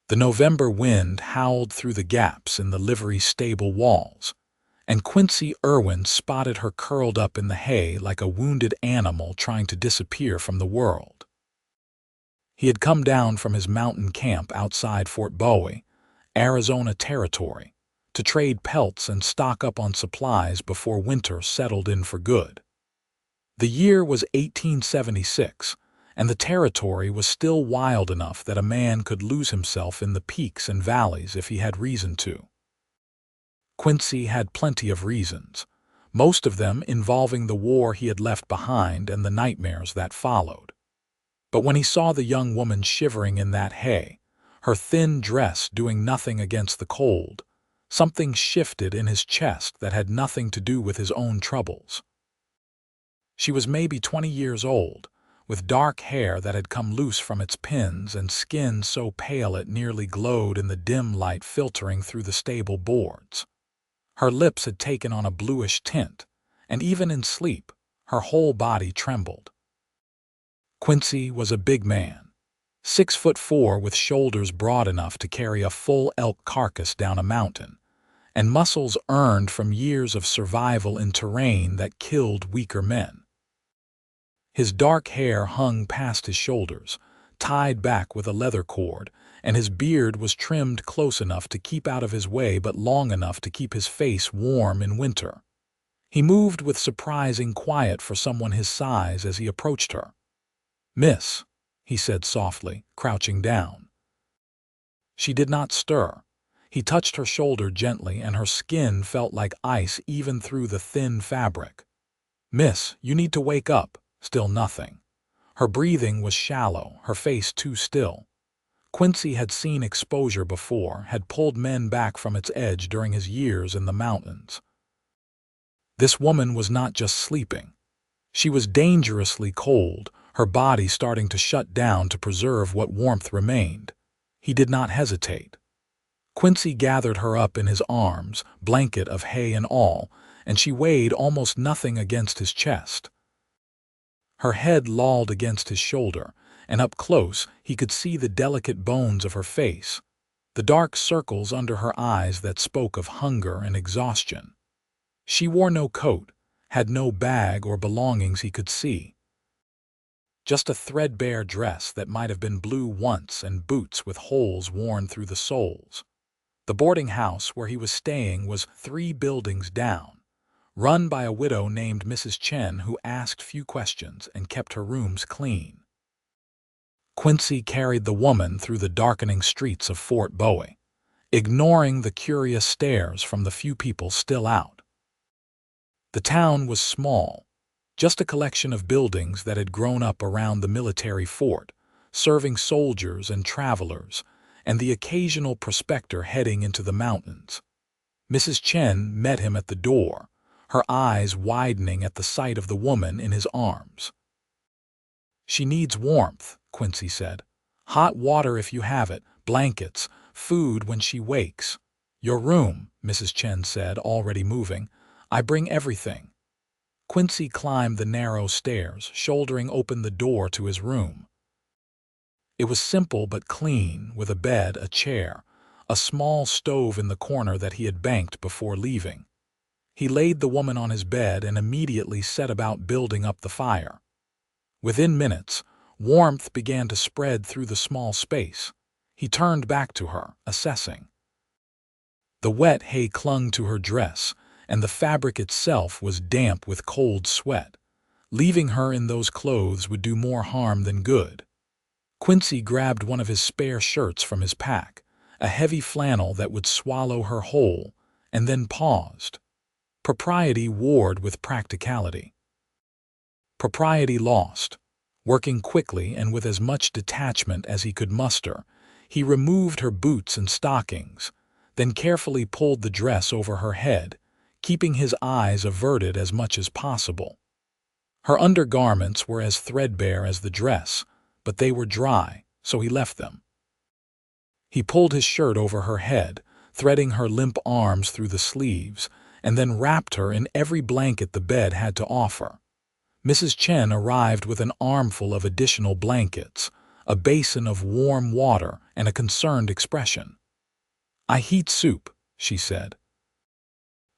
The November wind howled through the gaps in the livery stable walls, and Quincy Irwin spotted her curled up in the hay like a wounded animal trying to disappear from the world. He had come down from his mountain camp outside Fort Bowie, Arizona territory, to trade pelts and stock up on supplies before winter settled in for good. The year was 1876, and the territory was still wild enough that a man could lose himself in the peaks and valleys if he had reason to. Quincy had plenty of reasons, most of them involving the war he had left behind and the nightmares that followed. But when he saw the young woman shivering in that hay, her thin dress doing nothing against the cold, something shifted in his chest that had nothing to do with his own troubles. She was maybe 20 years old, with dark hair that had come loose from its pins and skin so pale it nearly glowed in the dim light filtering through the stable boards. Her lips had taken on a bluish tint, and even in sleep, her whole body trembled. Quincy was a big man, 6'4" with shoulders broad enough to carry a full elk carcass down a mountain, and muscles earned from years of survival in terrain that killed weaker men. His dark hair hung past his shoulders, tied back with a leather cord, and his beard was trimmed close enough to keep out of his way but long enough to keep his face warm in winter. He moved with surprising quiet for someone his size as he approached her. "Miss," he said softly, crouching down. She did not stir. He touched her shoulder gently, and her skin felt like ice even through the thin fabric. "Miss, you need to wake up." Still nothing. Her breathing was shallow, her face too still. Quincy had seen exposure before, had pulled men back from its edge during his years in the mountains. This woman was not just sleeping. She was dangerously cold, her body starting to shut down to preserve what warmth remained. He did not hesitate. Quincy gathered her up in his arms, blanket of hay and all, and she weighed almost nothing against his chest. Her head lolled against his shoulder, and up close he could see the delicate bones of her face, the dark circles under her eyes that spoke of hunger and exhaustion. She wore no coat, had no bag or belongings he could see. Just a threadbare dress that might have been blue once and boots with holes worn through the soles. The boarding house where he was staying was 3 buildings down, run by a widow named Mrs. Chen who asked few questions and kept her rooms clean. Quincy carried the woman through the darkening streets of Fort Bowie, ignoring the curious stares from the few people still out. The town was small, just a collection of buildings that had grown up around the military fort, serving soldiers and travelers, and the occasional prospector heading into the mountains. Mrs. Chen met him at the door, her eyes widening at the sight of the woman in his arms. "She needs warmth," Quincy said. "Hot water if you have it, blankets, food when she wakes." "Your room," Mrs. Chen said, already moving. "I bring everything." Quincy climbed the narrow stairs, shouldering open the door to his room. It was simple but clean, with a bed, a chair, a small stove in the corner that he had banked before leaving. He laid the woman on his bed and immediately set about building up the fire. Within minutes, warmth began to spread through the small space. He turned back to her, assessing. The wet hay clung to her dress, and the fabric itself was damp with cold sweat. Leaving her in those clothes would do more harm than good. Quincy grabbed one of his spare shirts from his pack, a heavy flannel that would swallow her whole, and then paused. Propriety warred with practicality. Propriety lost. Working quickly and with as much detachment as he could muster, he removed her boots and stockings, then carefully pulled the dress over her head, keeping his eyes averted as much as possible. Her undergarments were as threadbare as the dress, but they were dry, so he left them. He pulled his shirt over her head, threading her limp arms through the sleeves, and then wrapped her in every blanket the bed had to offer. Mrs. Chen arrived with an armful of additional blankets, a basin of warm water, and a concerned expression. "I heat soup," she said.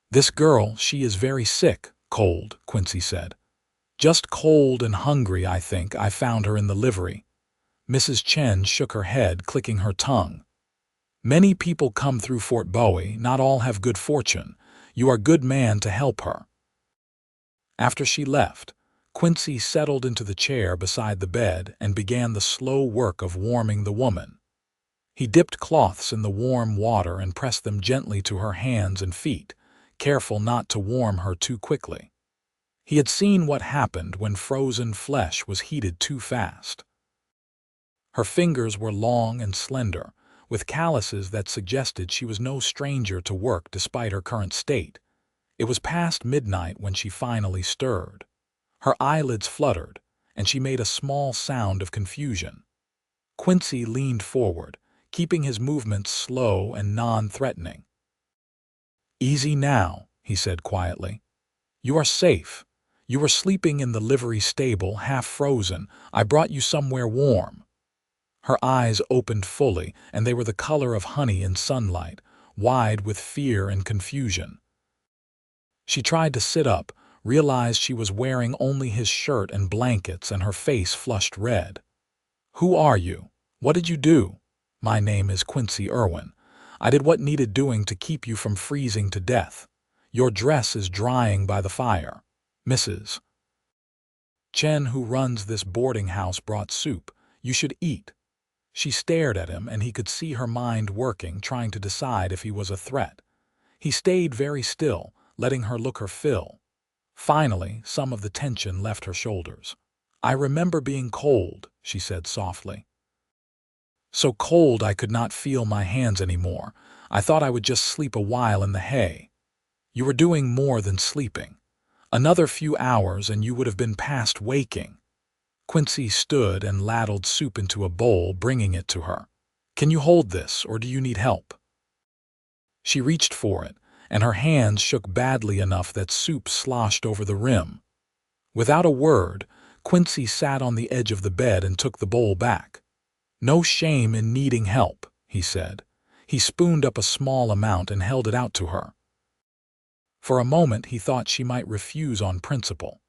"This girl, she is very sick, cold," Quincy said. "Just cold and hungry, I think. I found her in the livery." Mrs. Chen shook her head, clicking her tongue. "Many people come through Fort Bowie. Not all have good fortune. You are a good man to help her." After she left, Quincy settled into the chair beside the bed and began the slow work of warming the woman. He dipped cloths in the warm water and pressed them gently to her hands and feet, careful not to warm her too quickly. He had seen what happened when frozen flesh was heated too fast. Her fingers were long and slender, with calluses that suggested she was no stranger to work despite her current state. It was past midnight when she finally stirred. Her eyelids fluttered, and she made a small sound of confusion. Quincy leaned forward, keeping his movements slow and non-threatening. "Easy now," he said quietly. "You are safe. You were sleeping in the livery stable, half frozen. I brought you somewhere warm." Her eyes opened fully, and they were the color of honey in sunlight, wide with fear and confusion. She tried to sit up, realized she was wearing only his shirt and blankets, and her face flushed red. "Who are you? What did you do?" "My name is Quincy Irwin. I did what needed doing to keep you from freezing to death. Your dress is drying by the fire. Mrs. Chen, who runs this boarding house, brought soup. You should eat." She stared at him, and he could see her mind working, trying to decide if he was a threat. He stayed very still, letting her look her fill. Finally, some of the tension left her shoulders. "I remember being cold," she said softly. "So cold I could not feel my hands anymore. I thought I would just sleep a while in the hay." "You were doing more than sleeping. Another few hours and you would have been past waking." Quincy stood and ladled soup into a bowl, bringing it to her. "Can you hold this, or do you need help?" She reached for it, and her hands shook badly enough that soup sloshed over the rim. Without a word, Quincy sat on the edge of the bed and took the bowl back. "No shame in needing help," he said. He spooned up a small amount and held it out to her. For a moment he thought she might refuse on principle.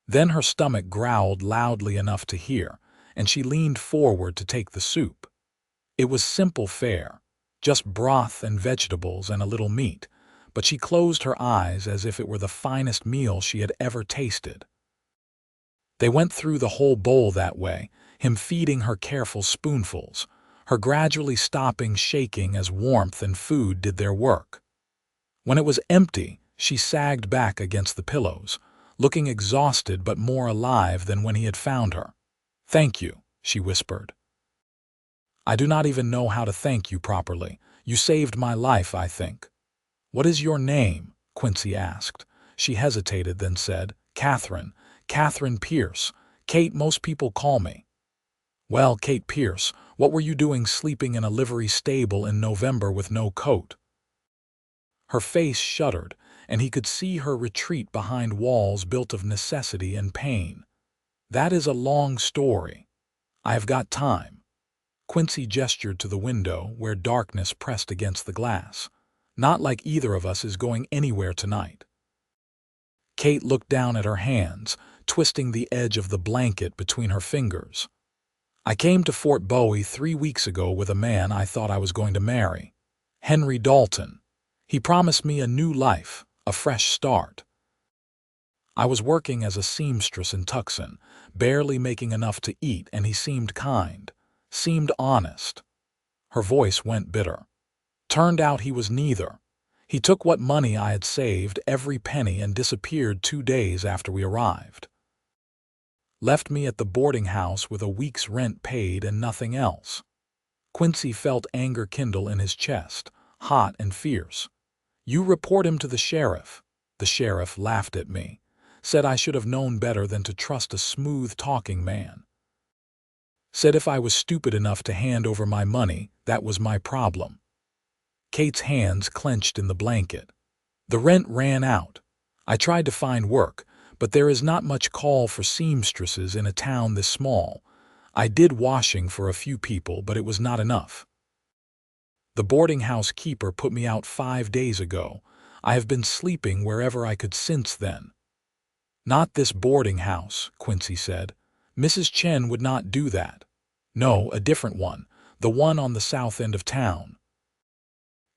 Then her stomach growled loudly enough to hear, and she leaned forward to take the soup. It was simple fare, just broth and vegetables and a little meat, but she closed her eyes as if it were the finest meal she had ever tasted. They went through the whole bowl that way, him feeding her careful spoonfuls, her gradually stopping shaking as warmth and food did their work. When it was empty, she sagged back against the pillows, looking exhausted but more alive than when he had found her. "Thank you," she whispered. "I do not even know how to thank you properly. You saved my life, I think." "What is your name?" Quincy asked. She hesitated, then said, Katherine Pierce. Kate, most people call me." "Well, Kate Pierce, what were you doing sleeping in a livery stable in November with no coat?" Her face shuddered, and he could see her retreat behind walls built of necessity and pain. "That is a long story. I have got time." Quincy gestured to the window, where darkness pressed against the glass. "Not like either of us is going anywhere tonight." Kate looked down at her hands, twisting the edge of the blanket between her fingers. "I came to Fort Bowie 3 weeks ago with a man I thought I was going to marry. Henry Dalton. He promised me a new life, a fresh start. I was working as a seamstress in Tucson, barely making enough to eat, and he seemed kind, seemed honest." Her voice went bitter. "Turned out he was neither. He took what money I had saved, every penny, and disappeared 2 days after we arrived. Left me at the boarding house with a week's rent paid and nothing else." Quincy felt anger kindle in his chest, hot and fierce. "You report him to the sheriff." "The sheriff laughed at me. Said I should have known better than to trust a smooth-talking man. Said if I was stupid enough to hand over my money, that was my problem." Kate's hands clenched in the blanket. "The rent ran out. I tried to find work, but there is not much call for seamstresses in a town this small. I did washing for a few people, but it was not enough. The boarding house keeper put me out 5 days ago. I have been sleeping wherever I could since then." "Not this boarding house," Quincy said. "Mrs. Chen would not do that." "No, a different one. The one on the south end of town."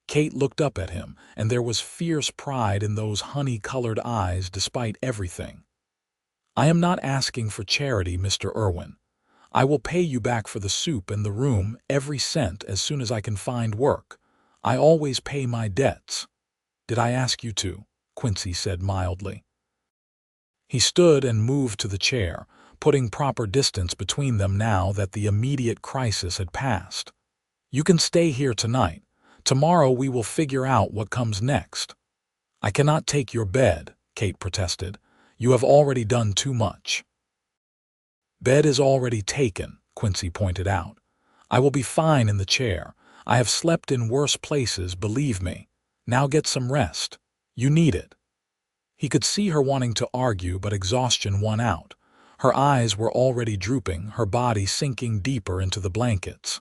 Kate looked up at him, and there was fierce pride in those honey-colored eyes despite everything. "I am not asking for charity, Mr. Irwin. I will pay you back for the soup and the room, every cent, as soon as I can find work. I always pay my debts." "Did I ask you to?" Quincy said mildly. He stood and moved to the chair, putting proper distance between them now that the immediate crisis had passed. "You can stay here tonight. Tomorrow we will figure out what comes next." "I cannot take your bed," Kate protested. "You have already done too much." "Bed is already taken," Quincy pointed out. "I will be fine in the chair. I have slept in worse places, believe me. Now get some rest. You need it." He could see her wanting to argue, but exhaustion won out. Her eyes were already drooping, her body sinking deeper into the blankets.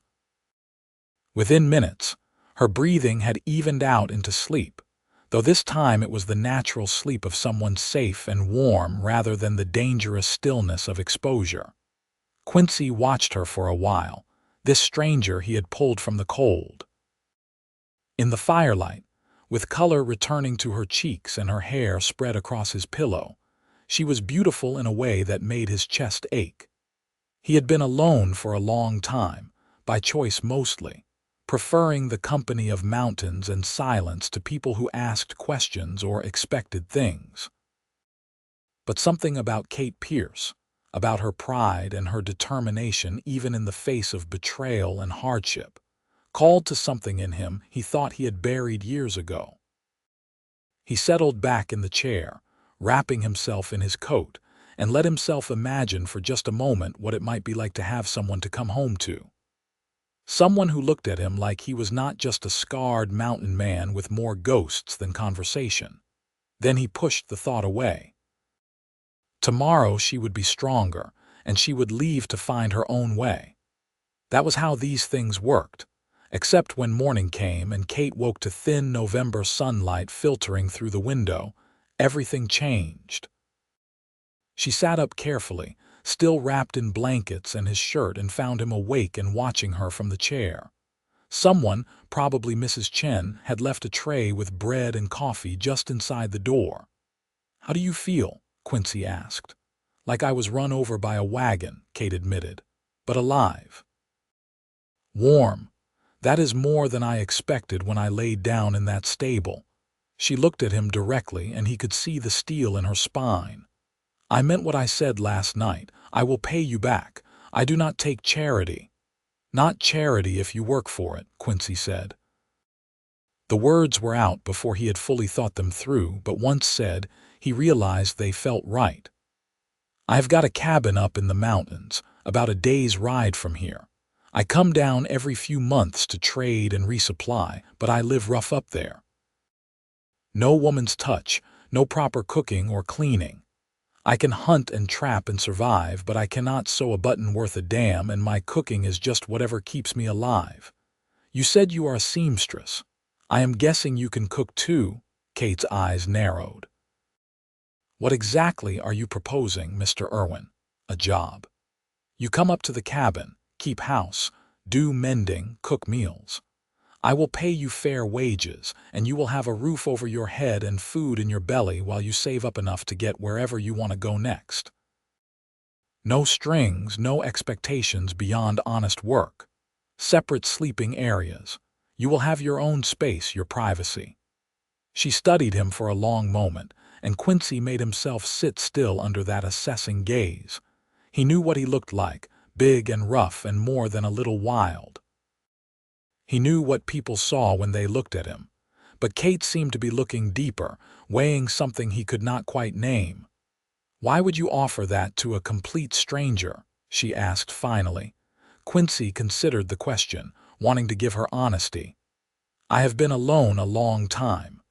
Within minutes, her breathing had evened out into sleep, though this time it was the natural sleep of someone safe and warm rather than the dangerous stillness of exposure. Quincy watched her for a while, this stranger he had pulled from the cold. In the firelight, with color returning to her cheeks and her hair spread across his pillow, she was beautiful in a way that made his chest ache. He had been alone for a long time, by choice mostly, preferring the company of mountains and silence to people who asked questions or expected things. But something about Kate Pierce, about her pride and her determination even in the face of betrayal and hardship, called to something in him he thought he had buried years ago. He settled back in the chair, wrapping himself in his coat, and let himself imagine for just a moment what it might be like to have someone to come home to. Someone who looked at him like he was not just a scarred mountain man with more ghosts than conversation. Then he pushed the thought away. Tomorrow she would be stronger, and she would leave to find her own way. That was how these things worked, except when morning came and Kate woke to thin November sunlight filtering through the window, everything changed. She sat up carefully, still wrapped in blankets and his shirt, and found him awake and watching her from the chair. Someone, probably Mrs. Chen, had left a tray with bread and coffee just inside the door. "How do you feel?" Quincy asked. "Like I was run over by a wagon," Kate admitted, "but alive." "Warm. That is more than I expected when I laid down in that stable." She looked at him directly, and he could see the steel in her spine. "I meant what I said last night. I will pay you back. I do not take charity." "Not charity if you work for it," Quincy said. The words were out before he had fully thought them through, but once said, he realized they felt right. "I have got a cabin up in the mountains, about a day's ride from here. I come down every few months to trade and resupply, but I live rough up there. No woman's touch, no proper cooking or cleaning. I can hunt and trap and survive, but I cannot sew a button worth a damn, and my cooking is just whatever keeps me alive. You said you are a seamstress. I am guessing you can cook too." Kate's eyes narrowed. "What exactly are you proposing, Mr. Irwin? A job? You come up to the cabin, keep house, do mending, cook meals. I will pay you fair wages, and you will have a roof over your head and food in your belly while you save up enough to get wherever you want to go next. No strings, no expectations beyond honest work. Separate sleeping areas. You will have your own space, your privacy." She studied him for a long moment, and Quincy made himself sit still under that assessing gaze. He knew what he looked like, big and rough and more than a little wild. He knew what people saw when they looked at him, but Kate seemed to be looking deeper, weighing something he could not quite name. "Why would you offer that to a complete stranger?" she asked finally. Quincy considered the question, wanting to give her honesty. "I have been alone a long time.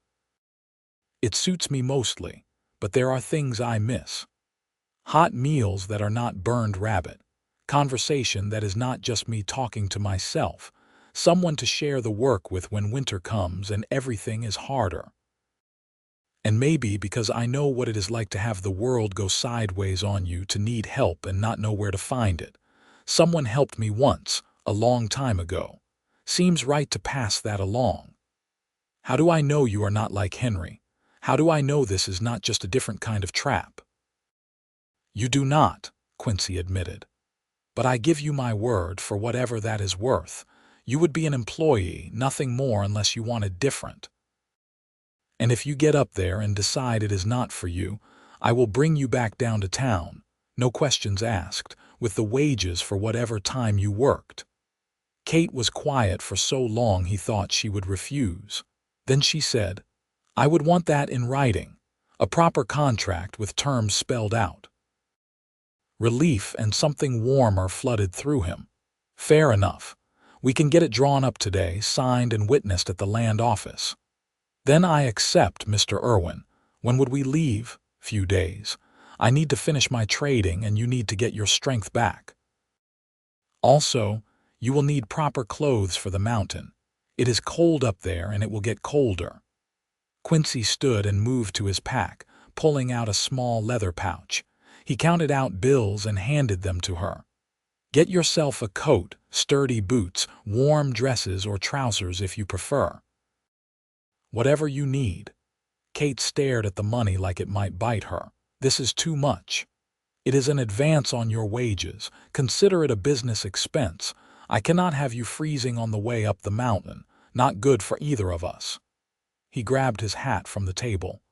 It suits me mostly, but there are things I miss. Hot meals that are not burned rabbit, conversation that is not just me talking to myself, someone to share the work with when winter comes and everything is harder. And maybe because I know what it is like to have the world go sideways on you, to need help and not know where to find it. Someone helped me once, a long time ago. Seems right to pass that along. How do I know you are not like Henry? How do I know this is not just a different kind of trap? You do not, Quincy admitted. But I give you my word, for whatever that is worth, you would be an employee, nothing more, unless you wanted different. And if you get up there and decide it is not for you, I will bring you back down to town, no questions asked, with the wages for whatever time you worked. Kate was quiet for so long he thought she would refuse. Then she said, I would want that in writing, a proper contract with terms spelled out. Relief and something warmer flooded through him. Fair enough. We can get it drawn up today, signed and witnessed at the land office. Then I accept, Mr. Irwin. When would we leave? Few days. I need to finish my trading and you need to get your strength back. Also, you will need proper clothes for the mountain. It is cold up there and it will get colder. Quincy stood and moved to his pack, pulling out a small leather pouch. He counted out bills and handed them to her. Get yourself a coat, sturdy boots, warm dresses or trousers if you prefer. Whatever you need. Kate stared at the money like it might bite her. This is too much. It is an advance on your wages. Consider it a business expense. I cannot have you freezing on the way up the mountain. Not good for either of us. He grabbed his hat from the table.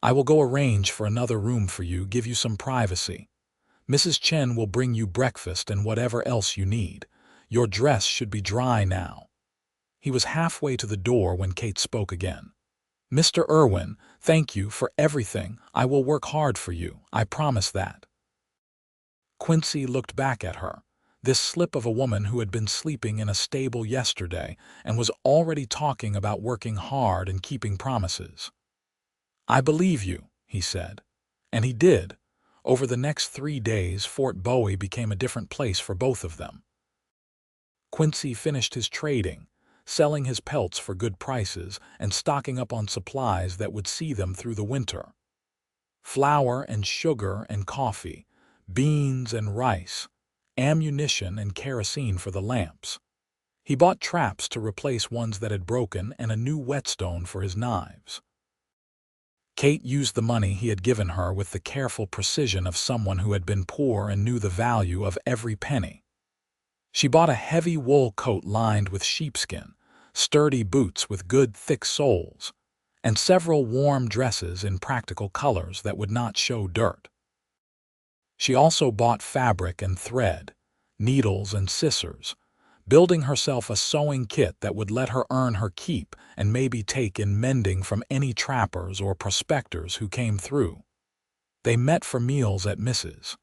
I will go arrange for another room for you, give you some privacy. Mrs. Chen will bring you breakfast and whatever else you need. Your dress should be dry now. He was halfway to the door when Kate spoke again. Mr. Irwin, thank you for everything. I will work hard for you, I promise that. Quincy looked back at her, this slip of a woman who had been sleeping in a stable yesterday and was already talking about working hard and keeping promises. I believe you, he said. And he did. Over the next 3 days, Fort Bowie became a different place for both of them. Quincy finished his trading, selling his pelts for good prices and stocking up on supplies that would see them through the winter. Flour and sugar and coffee, beans and rice, ammunition and kerosene for the lamps. He bought traps to replace ones that had broken and a new whetstone for his knives. Kate used the money he had given her with the careful precision of someone who had been poor and knew the value of every penny. She bought a heavy wool coat lined with sheepskin, sturdy boots with good thick soles, and several warm dresses in practical colors that would not show dirt. She also bought fabric and thread, needles and scissors, building herself a sewing kit that would let her earn her keep and maybe take in mending from any trappers or prospectors who came through. They met for meals at Mrs.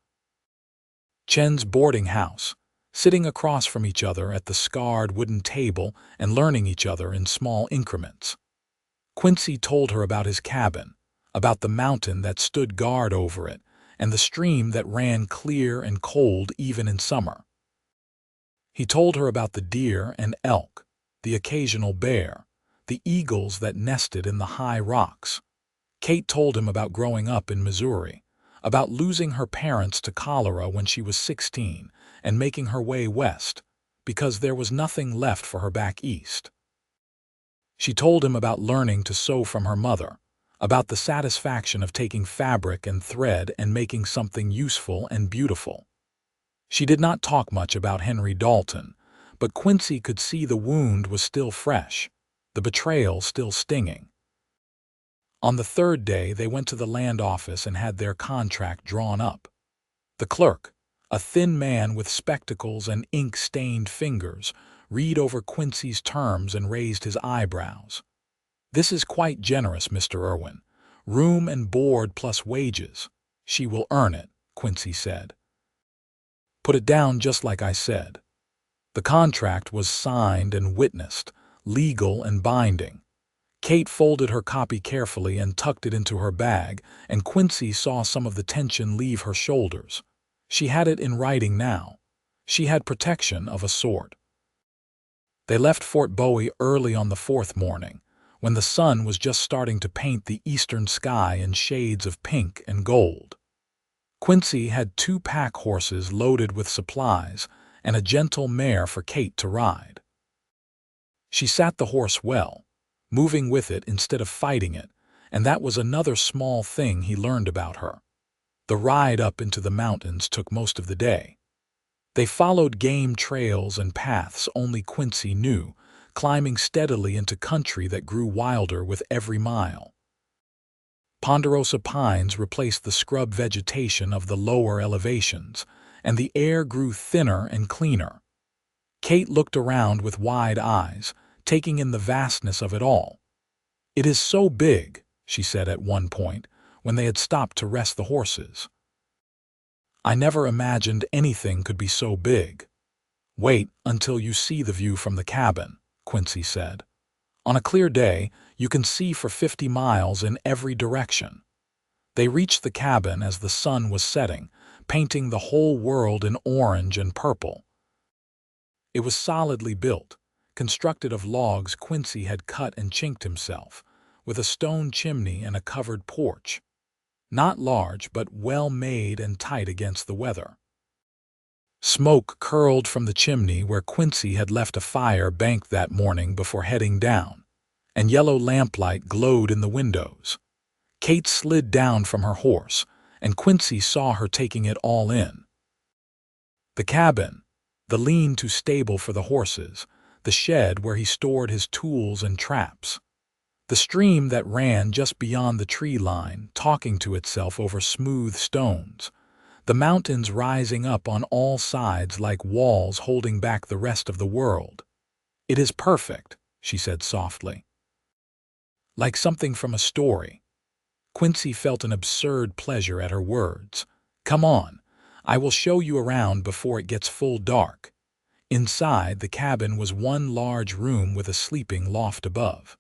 Chen's boarding house, sitting across from each other at the scarred wooden table and learning each other in small increments. Quincy told her about his cabin, about the mountain that stood guard over it, and the stream that ran clear and cold even in summer. He told her about the deer and elk, the occasional bear, the eagles that nested in the high rocks. Kate told him about growing up in Missouri, about losing her parents to cholera when she was 16 and making her way west, because there was nothing left for her back east. She told him about learning to sew from her mother, about the satisfaction of taking fabric and thread and making something useful and beautiful. She did not talk much about Henry Dalton, but Quincy could see the wound was still fresh, the betrayal still stinging. On the 3rd day, they went to the land office and had their contract drawn up. The clerk, a thin man with spectacles and ink-stained fingers, read over Quincy's terms and raised his eyebrows. This is quite generous, Mr. Irwin. Room and board plus wages. She will earn it, Quincy said. Put it down just like I said. The contract was signed and witnessed, legal and binding. Kate folded her copy carefully and tucked it into her bag, and Quincy saw some of the tension leave her shoulders. She had it in writing now. She had protection of a sort. They left Fort Bowie early on the fourth morning, when the sun was just starting to paint the eastern sky in shades of pink and gold. Quincy had 2 pack horses loaded with supplies and a gentle mare for Kate to ride. She sat the horse well, moving with it instead of fighting it, and that was another small thing he learned about her. The ride up into the mountains took most of the day. They followed game trails and paths only Quincy knew, climbing steadily into country that grew wilder with every mile. Ponderosa pines replaced the scrub vegetation of the lower elevations, and the air grew thinner and cleaner. Kate looked around with wide eyes, taking in the vastness of it all. "It is so big," she said at one point, when they had stopped to rest the horses. "I never imagined anything could be so big." "Wait until you see the view from the cabin," Quincy said. "On a clear day, you can see for 50 miles in every direction." They reached the cabin as the sun was setting, painting the whole world in orange and purple. It was solidly built, constructed of logs Quincy had cut and chinked himself, with a stone chimney and a covered porch. Not large, but well made and tight against the weather. Smoke curled from the chimney where Quincy had left a fire banked that morning before heading down, and yellow lamplight glowed in the windows. Kate slid down from her horse, and Quincy saw her taking it all in. The cabin, the lean-to stable for the horses, the shed where he stored his tools and traps, the stream that ran just beyond the tree line, talking to itself over smooth stones, the mountains rising up on all sides like walls holding back the rest of the world. "It is perfect," she said softly. "Like something from a story." Quincy felt an absurd pleasure at her words. "Come on, I will show you around before it gets full dark." Inside, the cabin was one large room with a sleeping loft above.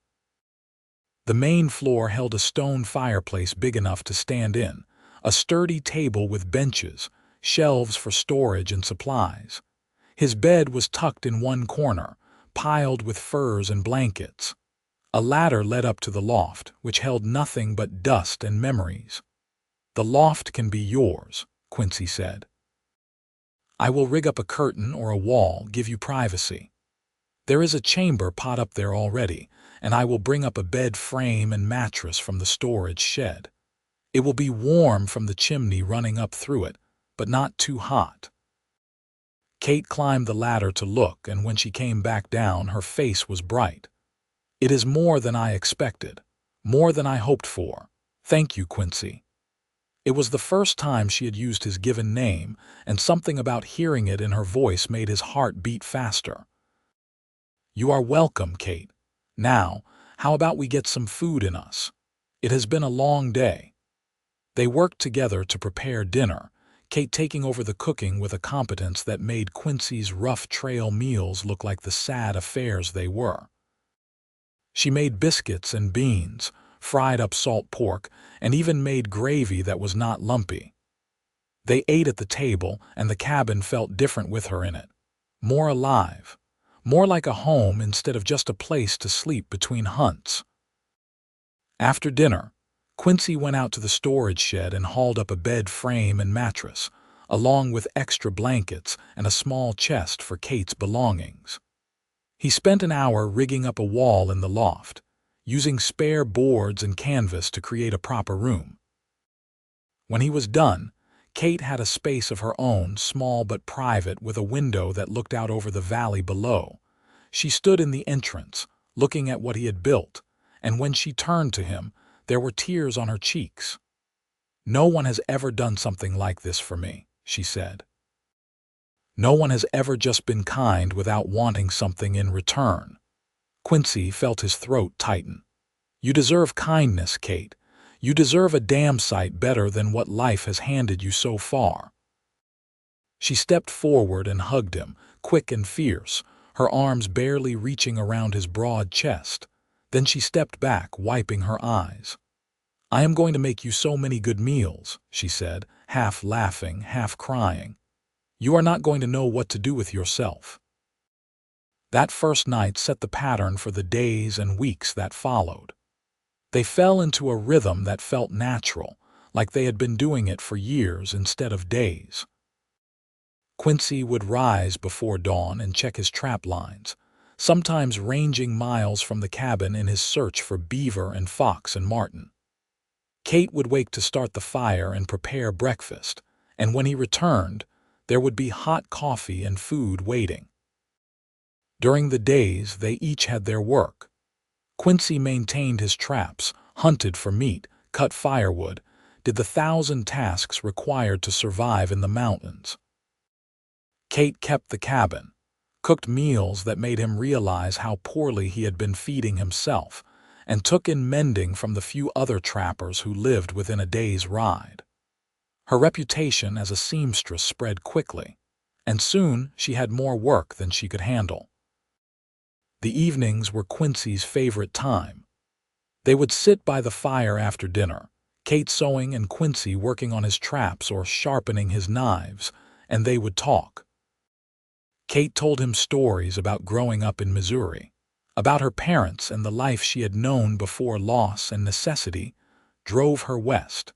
The main floor held a stone fireplace big enough to stand in, a sturdy table with benches, shelves for storage and supplies. His bed was tucked in one corner, piled with furs and blankets. A ladder led up to the loft, which held nothing but dust and memories. "The loft can be yours," Quincy said. "I will rig up a curtain or a wall, give you privacy. There is a chamber pot up there already, and I will bring up a bed frame and mattress from the storage shed. It will be warm from the chimney running up through it, but not too hot." Kate climbed the ladder to look, and when she came back down, her face was bright. "It is more than I expected, more than I hoped for. Thank you, Quincy." It was the first time she had used his given name, and something about hearing it in her voice made his heart beat faster. "You are welcome, Kate. Now, how about we get some food in us? It has been a long day." They worked together to prepare dinner, Kate taking over the cooking with a competence that made Quincy's rough trail meals look like the sad affairs they were. She made biscuits and beans, fried up salt pork, and even made gravy that was not lumpy. They ate at the table, and the cabin felt different with her in it. More alive. More like a home instead of just a place to sleep between hunts. After dinner, Quincy went out to the storage shed and hauled up a bed frame and mattress, along with extra blankets and a small chest for Kate's belongings. He spent an hour rigging up a wall in the loft, using spare boards and canvas to create a proper room. When he was done, Kate had a space of her own, small but private, with a window that looked out over the valley below. She stood in the entrance, looking at what he had built, and when she turned to him, there were tears on her cheeks. "No one has ever done something like this for me," she said. "No one has ever just been kind without wanting something in return." Quincy felt his throat tighten. "You deserve kindness, Kate. You deserve a damn sight better than what life has handed you so far." She stepped forward and hugged him, quick and fierce, her arms barely reaching around his broad chest. Then she stepped back, wiping her eyes. "I am going to make you so many good meals," she said, half laughing, half crying. "You are not going to know what to do with yourself." That first night set the pattern for the days and weeks that followed. They fell into a rhythm that felt natural, like they had been doing it for years instead of days. Quincy would rise before dawn and check his trap lines, sometimes ranging miles from the cabin in his search for beaver and fox and marten. Kate would wake to start the fire and prepare breakfast, and when he returned, there would be hot coffee and food waiting. During the days, they each had their work. Quincy maintained his traps, hunted for meat, cut firewood, did the 1,000 tasks required to survive in the mountains. Kate kept the cabin, cooked meals that made him realize how poorly he had been feeding himself, and took in mending from the few other trappers who lived within a day's ride. Her reputation as a seamstress spread quickly, and soon she had more work than she could handle. The evenings were Quincy's favorite time. They would sit by the fire after dinner, Kate sewing and Quincy working on his traps or sharpening his knives, and they would talk. Kate told him stories about growing up in Missouri, about her parents and the life she had known before loss and necessity drove her west.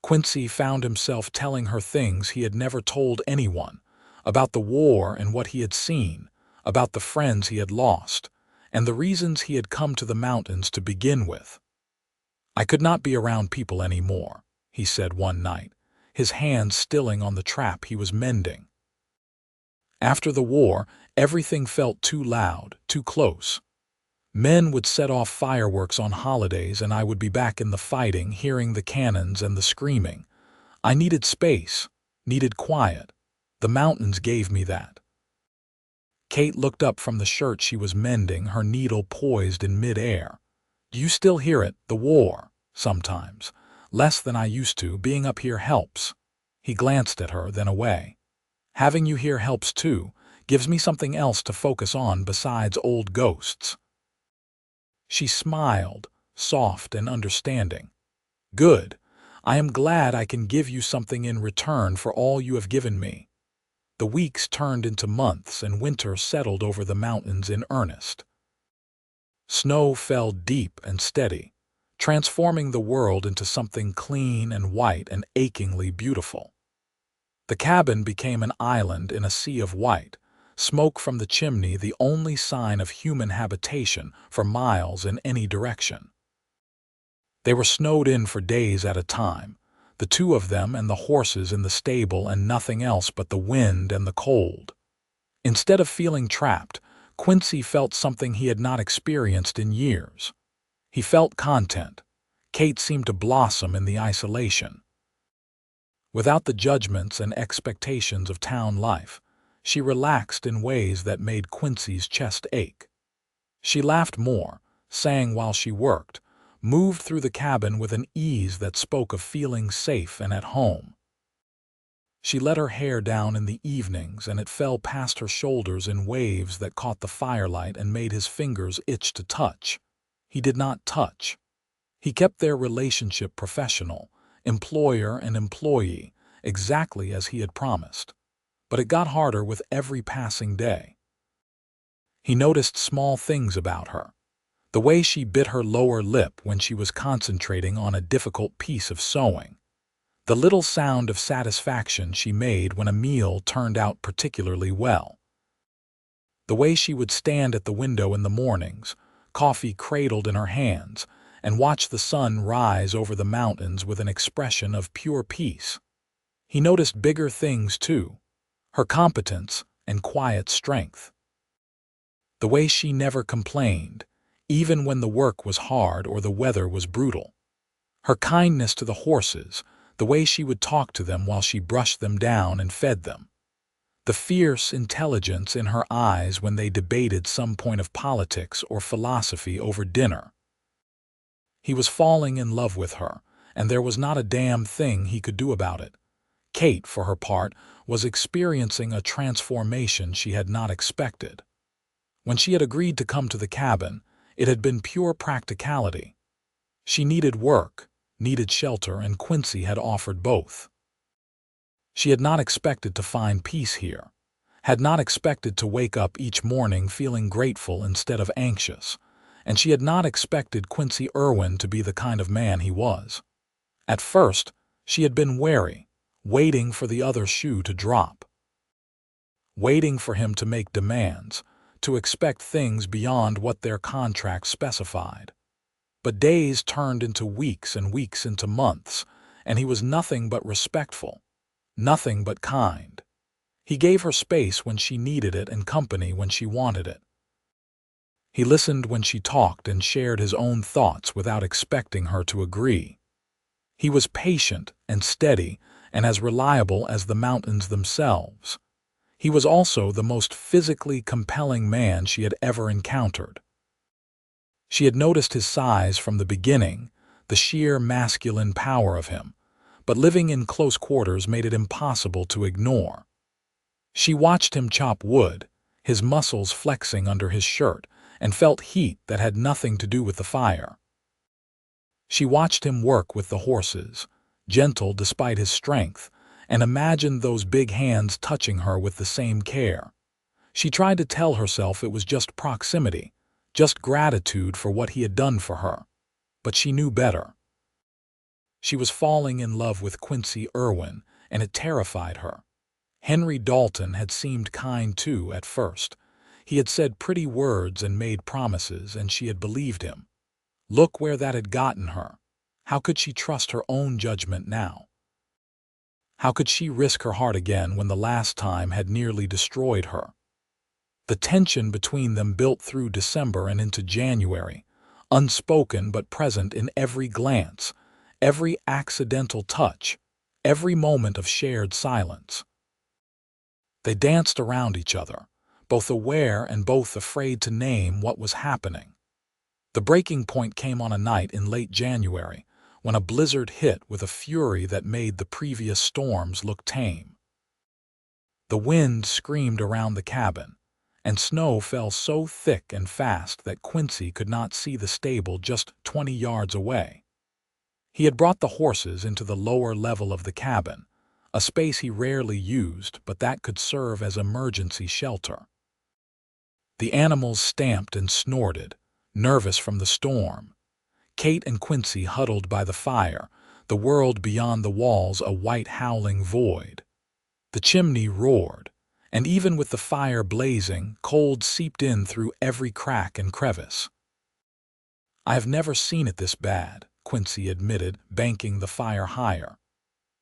Quincy found himself telling her things he had never told anyone, about the war and what he had seen, about the friends he had lost, and the reasons he had come to the mountains to begin with. "I could not be around people anymore," he said one night, his hands stilling on the trap he was mending. After the war, everything felt too loud, too close. Men would set off fireworks on holidays and I would be back in the fighting, hearing the cannons and the screaming. I needed space, needed quiet. The mountains gave me that. Kate looked up from the shirt she was mending, her needle poised in mid-air. "Do you still hear it, the war?" "Sometimes. Less than I used to. Being up here helps." He glanced at her, then away. "Having you here helps too. Gives me something else to focus on besides old ghosts." She smiled, soft and understanding. "Good. I am glad I can give you something in return for all you have given me." The weeks turned into months and winter settled over the mountains in earnest. Snow fell deep and steady, transforming the world into something clean and white and achingly beautiful. The cabin became an island in a sea of white, smoke from the chimney the only sign of human habitation for miles in any direction. They were snowed in for days at a time, the two of them and the horses in the stable, and nothing else but the wind and the cold. Instead of feeling trapped, Quincy felt something he had not experienced in years. He felt content. Kate seemed to blossom in the isolation. Without the judgments and expectations of town life, she relaxed in ways that made Quincy's chest ache. She laughed more, sang while she worked, moved through the cabin with an ease that spoke of feeling safe and at home. She let her hair down in the evenings, and it fell past her shoulders in waves that caught the firelight and made his fingers itch to touch. He did not touch. He kept their relationship professional, employer and employee, exactly as he had promised. But it got harder with every passing day. He noticed small things about her. The way she bit her lower lip when she was concentrating on a difficult piece of sewing. The little sound of satisfaction she made when a meal turned out particularly well. The way she would stand at the window in the mornings, coffee cradled in her hands, and watch the sun rise over the mountains with an expression of pure peace. He noticed bigger things too, her competence and quiet strength. The way she never complained, even when the work was hard or the weather was brutal. Her kindness to the horses, the way she would talk to them while she brushed them down and fed them. The fierce intelligence in her eyes when they debated some point of politics or philosophy over dinner. He was falling in love with her, and there was not a damn thing he could do about it. Kate, for her part, was experiencing a transformation she had not expected. When she had agreed to come to the cabin, it had been pure practicality. She needed work, needed shelter, and Quincy had offered both. She had not expected to find peace here. had not expected to wake up each morning feeling grateful instead of anxious, and she had not expected Quincy Irwin to be the kind of man he was. At first, she had been wary, waiting for the other shoe to drop, waiting for him to make demands, to expect things beyond what their contract specified. But days turned into weeks and weeks into months, and he was nothing but respectful, nothing but kind. He gave her space when she needed it and company when she wanted it. He listened when she talked and shared his own thoughts without expecting her to agree. He was patient and steady and as reliable as the mountains themselves. He was also the most physically compelling man she had ever encountered. She had noticed his size from the beginning, the sheer masculine power of him, but living in close quarters made it impossible to ignore. She watched him chop wood, his muscles flexing under his shirt, and felt heat that had nothing to do with the fire. She watched him work with the horses, gentle despite his strength, and imagined those big hands touching her with the same care. She tried to tell herself it was just proximity, just gratitude for what he had done for her. But she knew better. She was falling in love with Quincy Irwin, and it terrified her. Henry Dalton had seemed kind too at first. He had said pretty words and made promises, and she had believed him. Look where that had gotten her. How could she trust her own judgment now? How could she risk her heart again when the last time had nearly destroyed her? The tension between them built through December and into January, unspoken but present in every glance, every accidental touch, every moment of shared silence. They danced around each other, both aware and both afraid to name what was happening. The breaking point came on a night in late January, when a blizzard hit with a fury that made the previous storms look tame. The wind screamed around the cabin, and snow fell so thick and fast that Quincy could not see the stable just 20 yards away. He had brought the horses into the lower level of the cabin, a space he rarely used but that could serve as emergency shelter. The animals stamped and snorted, nervous from the storm. Kate and Quincy huddled by the fire, the world beyond the walls a white howling void. The chimney roared, and even with the fire blazing, cold seeped in through every crack and crevice. "I have never seen it this bad," Quincy admitted, banking the fire higher.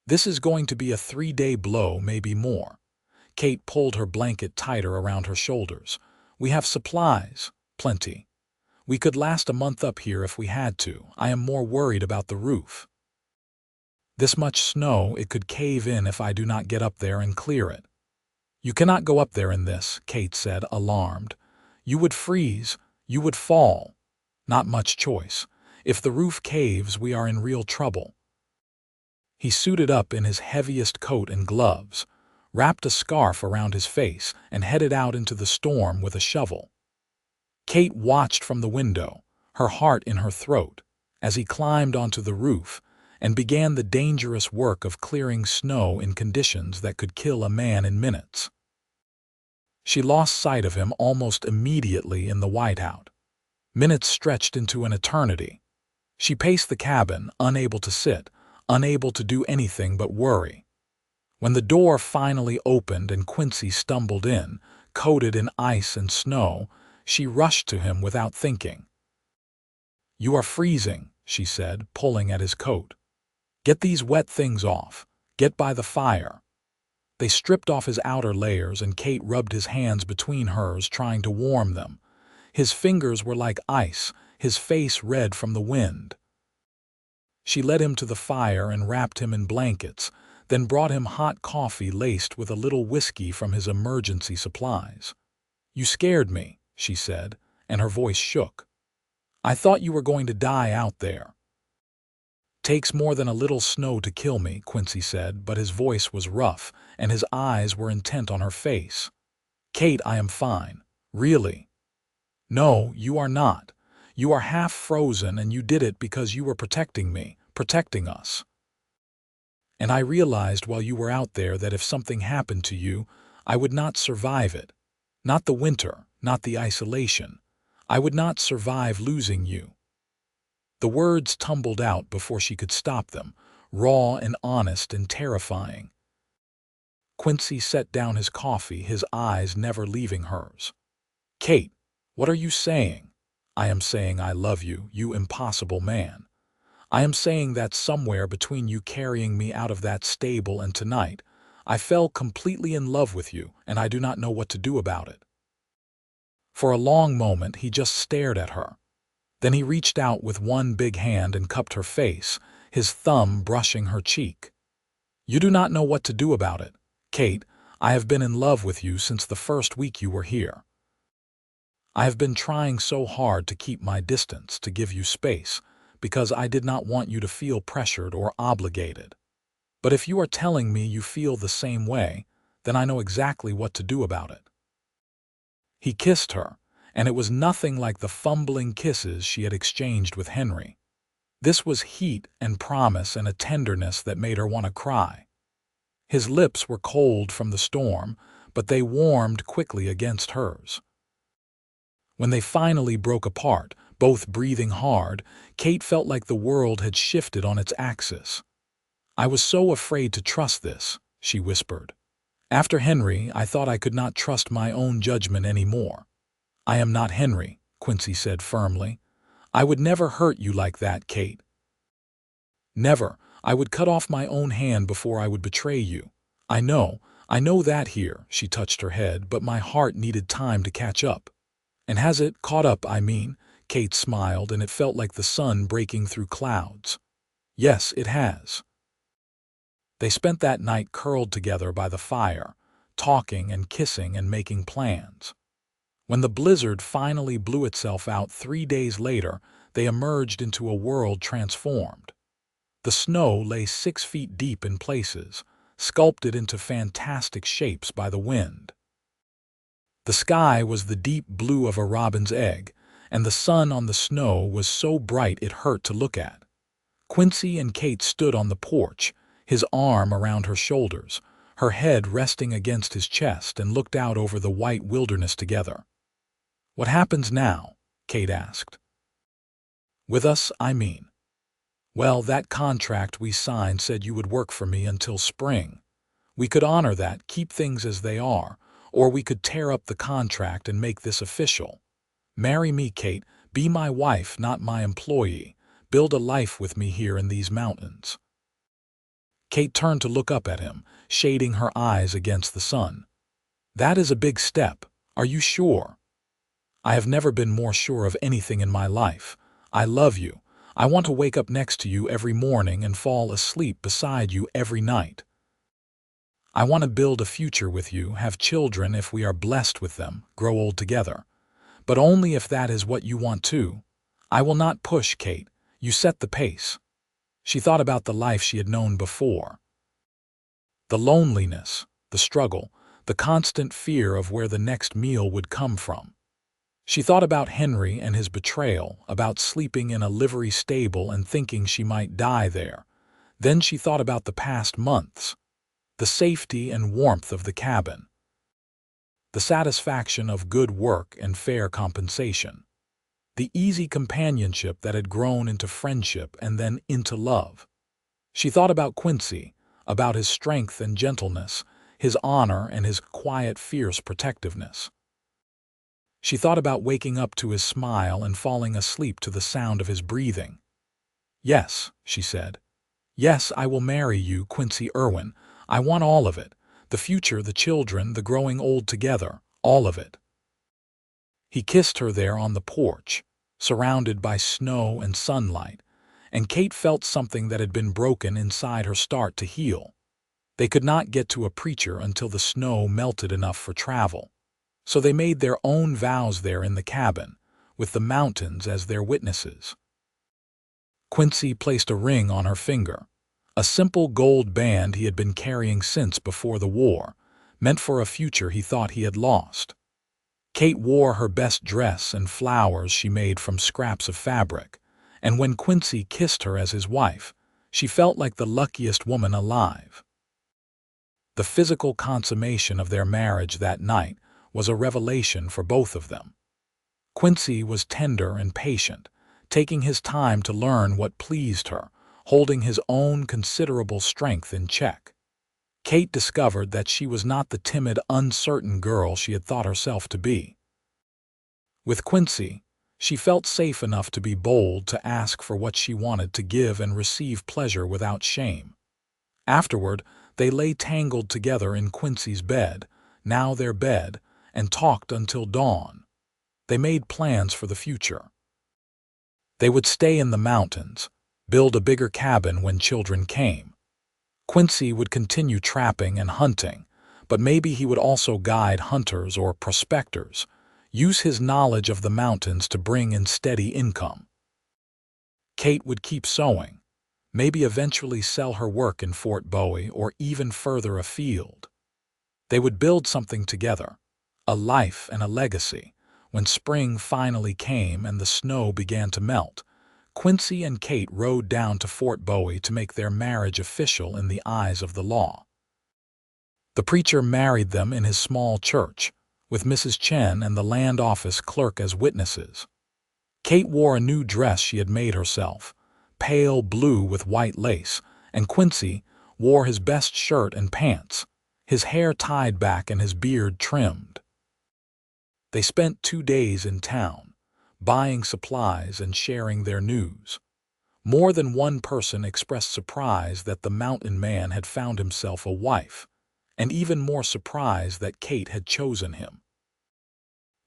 "This is going to be a 3-day blow, maybe more." Kate pulled her blanket tighter around her shoulders. "We have supplies, plenty. We could last a month up here if we had to. I am more worried about the roof. This much snow, it could cave in if I do not get up there and clear it." "You cannot go up there in this," Kate said, alarmed. "You would freeze. You would fall. Not much choice. If the roof caves, we are in real trouble." He suited up in his heaviest coat and gloves, wrapped a scarf around his face, and headed out into the storm with a shovel. Kate watched from the window, her heart in her throat, as he climbed onto the roof and began the dangerous work of clearing snow in conditions that could kill a man in minutes. She lost sight of him almost immediately in the whiteout. Minutes stretched into an eternity. She paced the cabin, unable to sit, unable to do anything but worry. When the door finally opened and Quincy stumbled in, coated in ice and snow, she rushed to him without thinking. "You are freezing," she said, pulling at his coat. "Get these wet things off. Get by the fire." They stripped off his outer layers and Kate rubbed his hands between hers, trying to warm them. His fingers were like ice, his face red from the wind. She led him to the fire and wrapped him in blankets, then brought him hot coffee laced with a little whiskey from his emergency supplies. "You scared me," she said, and her voice shook. "I thought you were going to die out there." "Takes more than a little snow to kill me," Quincy said, but his voice was rough, and his eyes were intent on her face. "Kate, I am fine. Really." "No, you are not. You are half frozen, and you did it because you were protecting me, protecting us. And I realized while you were out there that if something happened to you, I would not survive it. Not the winter, not the isolation. I would not survive losing you." The words tumbled out before she could stop them, raw and honest and terrifying. Quincy set down his coffee, his eyes never leaving hers. "Kate, what are you saying?" "I am saying I love you, you impossible man. I am saying that somewhere between you carrying me out of that stable and tonight, I fell completely in love with you, and I do not know what to do about it." For a long moment he just stared at her. Then he reached out with one big hand and cupped her face, his thumb brushing her cheek. "You do not know what to do about it. Kate, I have been in love with you since the first week you were here. I have been trying so hard to keep my distance, to give you space, because I did not want you to feel pressured or obligated. But if you are telling me you feel the same way, then I know exactly what to do about it." He kissed her, and it was nothing like the fumbling kisses she had exchanged with Henry. This was heat and promise and a tenderness that made her want to cry. His lips were cold from the storm, but they warmed quickly against hers. When they finally broke apart, both breathing hard, Kate felt like the world had shifted on its axis. "I was so afraid to trust this," she whispered. "After Henry, I thought I could not trust my own judgment anymore." "I am not Henry," Quincy said firmly. "I would never hurt you like that, Kate. Never. I would cut off my own hand before I would betray you. I know that here," she touched her head, "but my heart needed time to catch up." "And has it caught up, I mean?" Kate smiled, and it felt like the sun breaking through clouds. "Yes, it has." They spent that night curled together by the fire, talking and kissing and making plans. When the blizzard finally blew itself out 3 days later, they emerged into a world transformed. The snow lay 6 feet deep in places, sculpted into fantastic shapes by the wind. The sky was the deep blue of a robin's egg, and the sun on the snow was so bright it hurt to look at. Quincy and Kate stood on the porch, his arm around her shoulders, her head resting against his chest, and looked out over the white wilderness together. "What happens now?" Kate asked. "With us, I mean." "Well, that contract we signed said you would work for me until spring. We could honor that, keep things as they are, or we could tear up the contract and make this official. Marry me, Kate, be my wife, not my employee. Build a life with me here in these mountains." Kate turned to look up at him, shading her eyes against the sun. "That is a big step. Are you sure?" "I have never been more sure of anything in my life. I love you. I want to wake up next to you every morning and fall asleep beside you every night. I want to build a future with you, have children if we are blessed with them, grow old together. But only if that is what you want too. I will not push, Kate. You set the pace." She thought about the life she had known before. The loneliness, the struggle, the constant fear of where the next meal would come from. She thought about Henry and his betrayal, about sleeping in a livery stable and thinking she might die there. Then she thought about the past months, the safety and warmth of the cabin, the satisfaction of good work and fair compensation, the easy companionship that had grown into friendship and then into love. She thought about Quincy, about his strength and gentleness, his honor and his quiet, fierce protectiveness. She thought about waking up to his smile and falling asleep to the sound of his breathing. "Yes," she said. "Yes, I will marry you, Quincy Irwin. I want all of it. The future, the children, the growing old together, all of it." He kissed her there on the porch, surrounded by snow and sunlight, and Kate felt something that had been broken inside her start to heal. They could not get to a preacher until the snow melted enough for travel. So they made their own vows there in the cabin, with the mountains as their witnesses. Quincy placed a ring on her finger, a simple gold band he had been carrying since before the war, meant for a future he thought he had lost. Kate wore her best dress and flowers she made from scraps of fabric, and when Quincy kissed her as his wife, she felt like the luckiest woman alive. The physical consummation of their marriage that night was a revelation for both of them. Quincy was tender and patient, taking his time to learn what pleased her, holding his own considerable strength in check. Kate discovered that she was not the timid, uncertain girl she had thought herself to be. With Quincy, she felt safe enough to be bold, to ask for what she wanted, to give and receive pleasure without shame. Afterward, they lay tangled together in Quincy's bed, now their bed, and talked until dawn. They made plans for the future. They would stay in the mountains, build a bigger cabin when children came. Quincy would continue trapping and hunting, but maybe he would also guide hunters or prospectors, use his knowledge of the mountains to bring in steady income. Kate would keep sewing, maybe eventually sell her work in Fort Bowie or even further afield. They would build something together, a life and a legacy. When spring finally came and the snow began to melt, Quincy and Kate rode down to Fort Bowie to make their marriage official in the eyes of the law. The preacher married them in his small church, with Mrs. Chen and the land office clerk as witnesses. Kate wore a new dress she had made herself, pale blue with white lace, and Quincy wore his best shirt and pants, his hair tied back and his beard trimmed. They spent 2 days in town, buying supplies and sharing their news. More than one person expressed surprise that the mountain man had found himself a wife, and even more surprise that Kate had chosen him.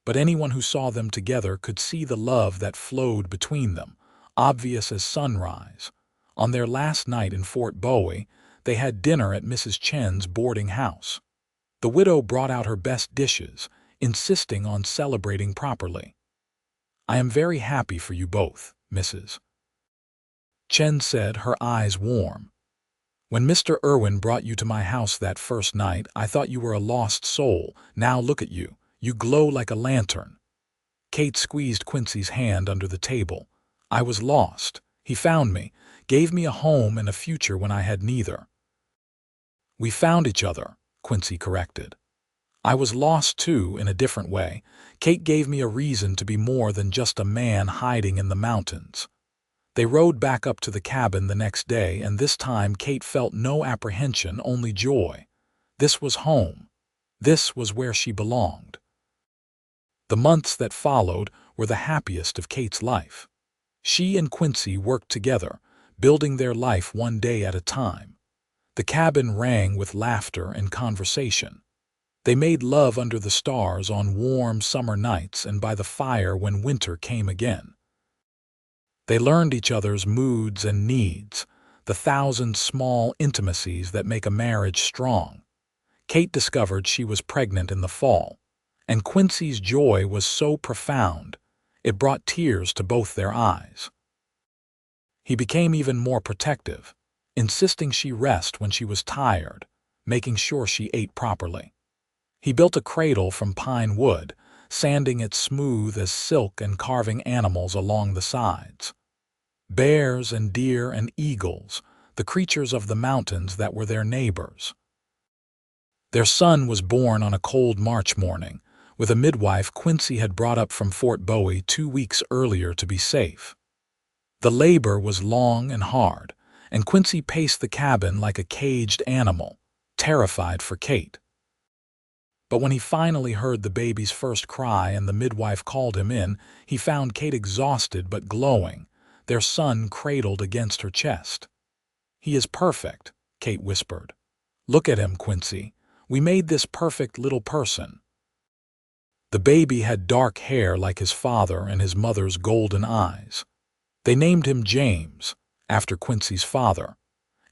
But anyone who saw them together could see the love that flowed between them, obvious as sunrise. On their last night in Fort Bowie, they had dinner at Mrs. Chen's boarding house. The widow brought out her best dishes, insisting on celebrating properly. "I am very happy for you both, Mrs. Chen said, her eyes warm. "When Mr. Irwin brought you to my house that first night, I thought you were a lost soul. Now look at you. You glow like a lantern." Kate squeezed Quincy's hand under the table. "I was lost. He found me, gave me a home and a future when I had neither." "We found each other," Quincy corrected. "I was lost too, in a different way. Kate gave me a reason to be more than just a man hiding in the mountains." They rode back up to the cabin the next day, and this time Kate felt no apprehension, only joy. This was home. This was where she belonged. The months that followed were the happiest of Kate's life. She and Quincy worked together, building their life one day at a time. The cabin rang with laughter and conversation. They made love under the stars on warm summer nights and by the fire when winter came again. They learned each other's moods and needs, the thousand small intimacies that make a marriage strong. Kate discovered she was pregnant in the fall, and Quincy's joy was so profound, it brought tears to both their eyes. He became even more protective, insisting she rest when she was tired, making sure she ate properly. He built a cradle from pine wood, sanding it smooth as silk and carving animals along the sides. Bears and deer and eagles, the creatures of the mountains that were their neighbors. Their son was born on a cold March morning, with a midwife Quincy had brought up from Fort Bowie 2 weeks earlier to be safe. The labor was long and hard, and Quincy paced the cabin like a caged animal, terrified for Kate. But when he finally heard the baby's first cry and the midwife called him in, he found Kate exhausted but glowing, their son cradled against her chest. "He is perfect," Kate whispered. "Look at him, Quincy. We made this perfect little person." The baby had dark hair like his father and his mother's golden eyes. They named him James, after Quincy's father,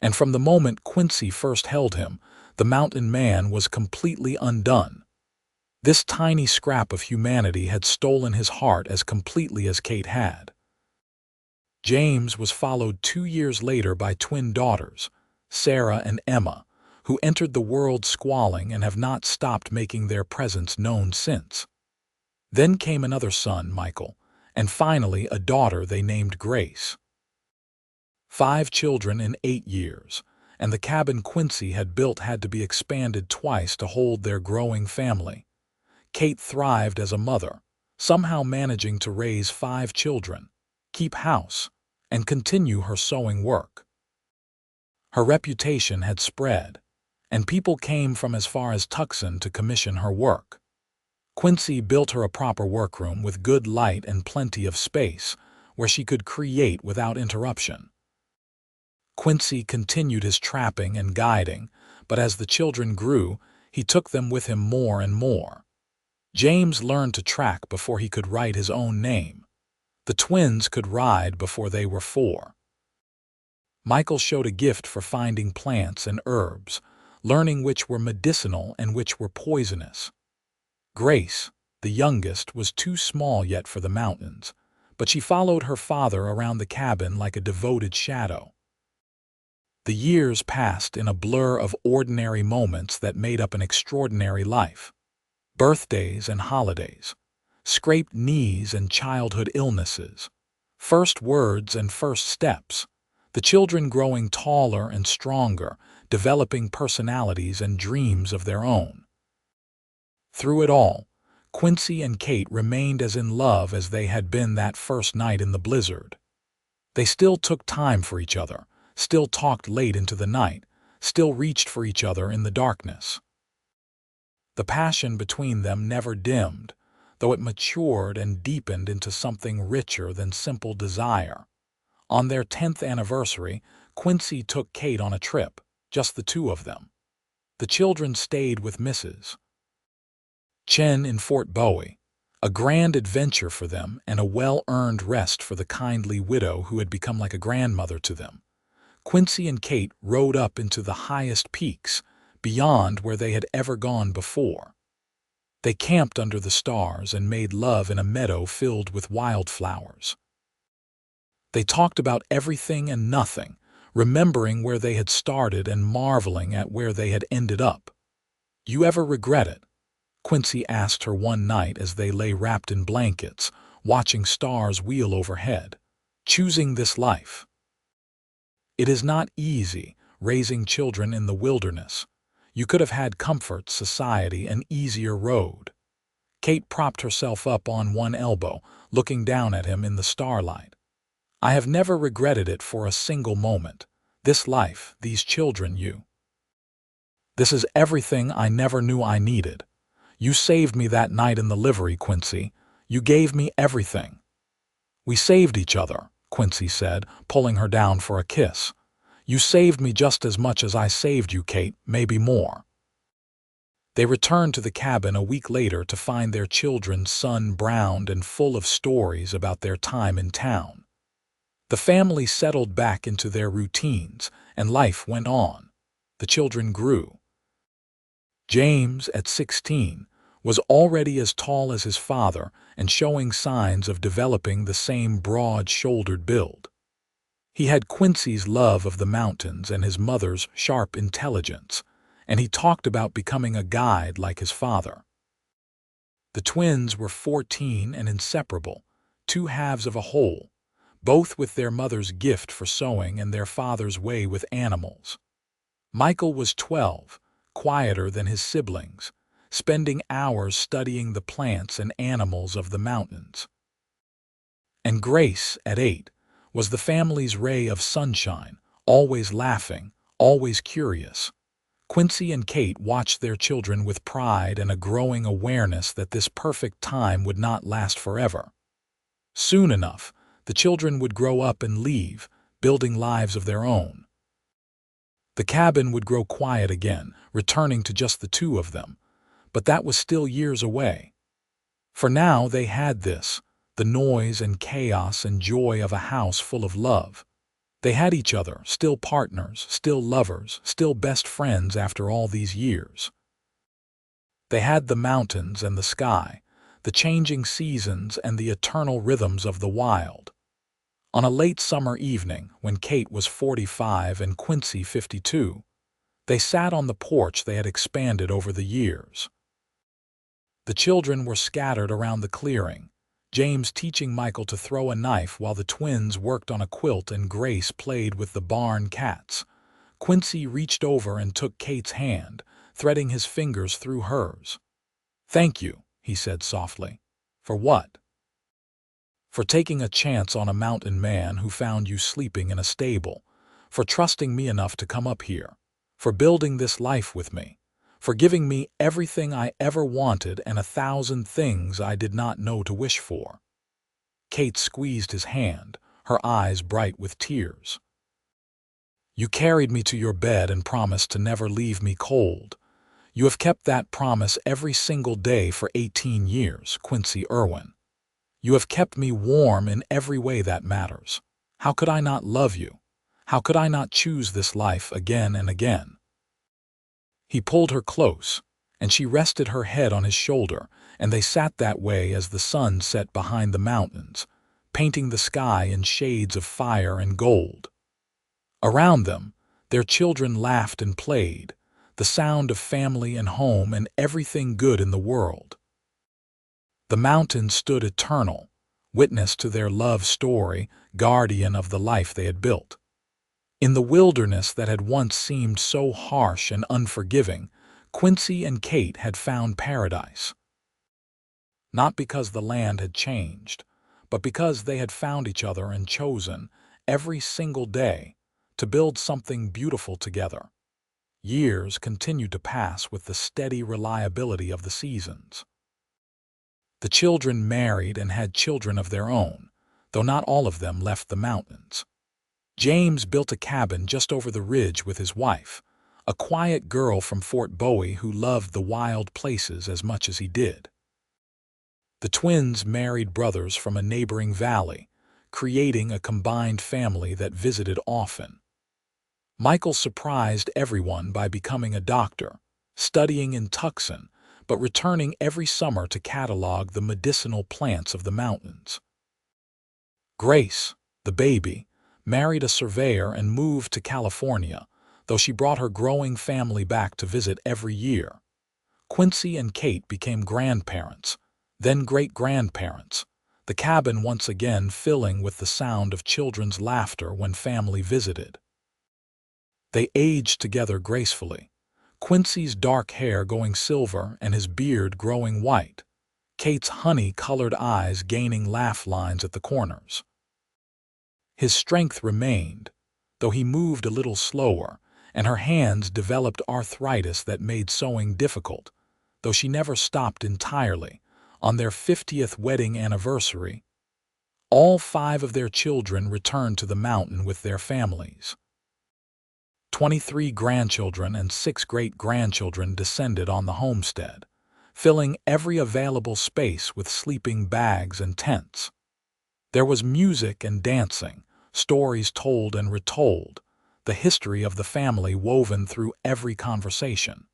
and from the moment Quincy first held him, the mountain man was completely undone. This tiny scrap of humanity had stolen his heart as completely as Kate had. James was followed 2 years later by twin daughters, Sarah and Emma, who entered the world squalling and have not stopped making their presence known since. Then came another son, Michael, and finally a daughter they named Grace. 5 children in 8 years, and the cabin Quincy had built had to be expanded twice to hold their growing family. Kate thrived as a mother, somehow managing to raise 5 children, keep house, and continue her sewing work. Her reputation had spread, and people came from as far as Tucson to commission her work. Quincy built her a proper workroom with good light and plenty of space, where she could create without interruption. Quincy continued his trapping and guiding, but as the children grew, he took them with him more and more. James learned to track before he could write his own name. The twins could ride before they were 4. Michael showed a gift for finding plants and herbs, learning which were medicinal and which were poisonous. Grace, the youngest, was too small yet for the mountains, but she followed her father around the cabin like a devoted shadow. The years passed in a blur of ordinary moments that made up an extraordinary life. Birthdays and holidays, scraped knees and childhood illnesses, first words and first steps, the children growing taller and stronger, developing personalities and dreams of their own. Through it all, Quincy and Kate remained as in love as they had been that first night in the blizzard. They still took time for each other, still talked late into the night, still reached for each other in the darkness. The passion between them never dimmed, though it matured and deepened into something richer than simple desire. On their 10th anniversary, Quincy took Kate on a trip, just the 2 of them. The children stayed with Mrs. Chen in Fort Bowie, a grand adventure for them and a well-earned rest for the kindly widow who had become like a grandmother to them. Quincy and Kate rode up into the highest peaks, beyond where they had ever gone before. They camped under the stars and made love in a meadow filled with wildflowers. They talked about everything and nothing, remembering where they had started and marveling at where they had ended up. "You ever regret it?" Quincy asked her one night as they lay wrapped in blankets, watching stars wheel overhead. "Choosing this life. It is not easy, raising children in the wilderness. You could have had comfort, society, an easier road." Kate propped herself up on one elbow, looking down at him in the starlight. "I have never regretted it for a single moment. This life, these children, you. This is everything I never knew I needed. You saved me that night in the Livery, Quincy. You gave me everything." "We saved each other," Quincy said, pulling her down for a kiss. "You saved me just as much as I saved you, Kate, maybe more." They returned to the cabin a week later to find their children sun-browned and full of stories about their time in town. The family settled back into their routines, and life went on. The children grew. James, at 16, was already as tall as his father and showing signs of developing the same broad-shouldered build. He had Quincy's love of the mountains and his mother's sharp intelligence, and he talked about becoming a guide like his father. The twins were 14 and inseparable, 2 halves of a whole, both with their mother's gift for sewing and their father's way with animals. Michael was 12, quieter than his siblings, spending hours studying the plants and animals of the mountains. And Grace, at 8, was the family's ray of sunshine, always laughing, always curious. Quincy and Kate watched their children with pride and a growing awareness that this perfect time would not last forever. Soon enough, the children would grow up and leave, building lives of their own. The cabin would grow quiet again, returning to just the 2 of them, but that was still years away. For now they had this, the noise and chaos and joy of a house full of love. They had each other, still partners, still lovers, still best friends after all these years. They had the mountains and the sky, the changing seasons and the eternal rhythms of the wild. On a late summer evening, when Kate was 45 and Quincy 52, they sat on the porch they had expanded over the years. The children were scattered around the clearing, James teaching Michael to throw a knife while the twins worked on a quilt and Grace played with the barn cats. Quincy reached over and took Kate's hand, threading his fingers through hers. "Thank you," he said softly. "For what?" "For taking a chance on a mountain man who found you sleeping in a stable, for trusting me enough to come up here, for building this life with me, for giving me everything I ever wanted and 1,000 things I did not know to wish for." Kate squeezed his hand, her eyes bright with tears. "You carried me to your bed and promised to never leave me cold. You have kept that promise every single day for 18 years, Quincy Irwin. You have kept me warm in every way that matters. How could I not love you? How could I not choose this life again and again?" He pulled her close, and she rested her head on his shoulder, and they sat that way as the sun set behind the mountains, painting the sky in shades of fire and gold. Around them, their children laughed and played, the sound of family and home and everything good in the world. The mountain stood eternal, witness to their love story, guardian of the life they had built. In the wilderness that had once seemed so harsh and unforgiving, Quincy and Kate had found paradise. Not because the land had changed, but because they had found each other and chosen, every single day, to build something beautiful together. Years continued to pass with the steady reliability of the seasons. The children married and had children of their own, though not all of them left the mountains. James built a cabin just over the ridge with his wife, a quiet girl from Fort Bowie who loved the wild places as much as he did. The twins married brothers from a neighboring valley, creating a combined family that visited often. Michael surprised everyone by becoming a doctor, studying in Tucson, but returning every summer to catalog the medicinal plants of the mountains. Grace, the baby, married a surveyor and moved to California, though she brought her growing family back to visit every year. Quincy and Kate became grandparents, then great-grandparents, the cabin once again filling with the sound of children's laughter when family visited. They aged together gracefully, Quincy's dark hair going silver and his beard growing white, Kate's honey-colored eyes gaining laugh lines at the corners. His strength remained, though he moved a little slower, and her hands developed arthritis that made sewing difficult, though she never stopped entirely. On their 50th wedding anniversary, all 5 of their children returned to the mountain with their families. 23 grandchildren and 6 great-grandchildren descended on the homestead, filling every available space with sleeping bags and tents. There was music and dancing, stories told and retold, the history of the family woven through every conversation.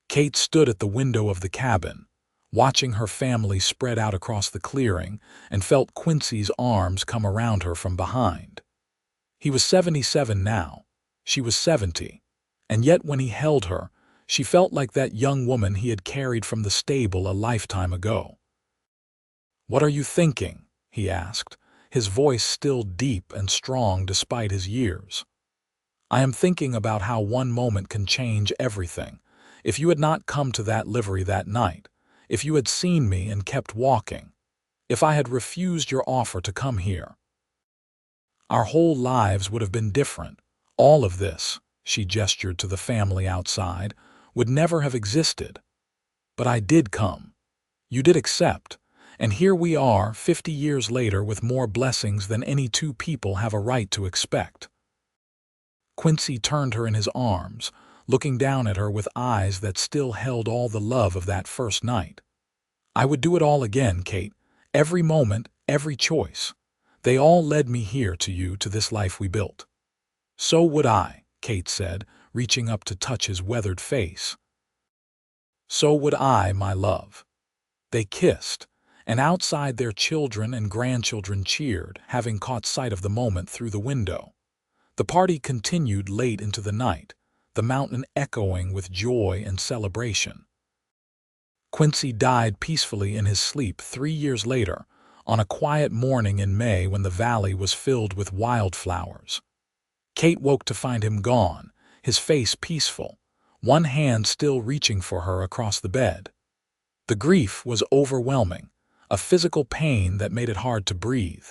Kate stood at the window of the cabin, watching her family spread out across the clearing, and felt Quincy's arms come around her from behind. He was 77 now, she was 70, and yet when he held her, she felt like that young woman he had carried from the stable a lifetime ago. "What are you thinking?" he asked, his voice still deep and strong despite his years. "I am thinking about how one moment can change everything. If you had not come to that livery that night, if you had seen me and kept walking, if I had refused your offer to come here, our whole lives would have been different. All of this," she gestured to the family outside, "would never have existed. But I did come. You did accept. And here we are, 50 years later, with more blessings than any 2 people have a right to expect." Quincy turned her in his arms, looking down at her with eyes that still held all the love of that first night. "I would do it all again, Kate. Every moment, every choice. They all led me here to you, to this life we built." "So would I," Kate said, reaching up to touch his weathered face. "So would I, my love." They kissed, and outside their children and grandchildren cheered, having caught sight of the moment through the window. The party continued late into the night, the mountain echoing with joy and celebration. Quincy died peacefully in his sleep 3 years later, on a quiet morning in May when the valley was filled with wildflowers. Kate woke to find him gone, his face peaceful, one hand still reaching for her across the bed. The grief was overwhelming, a physical pain that made it hard to breathe.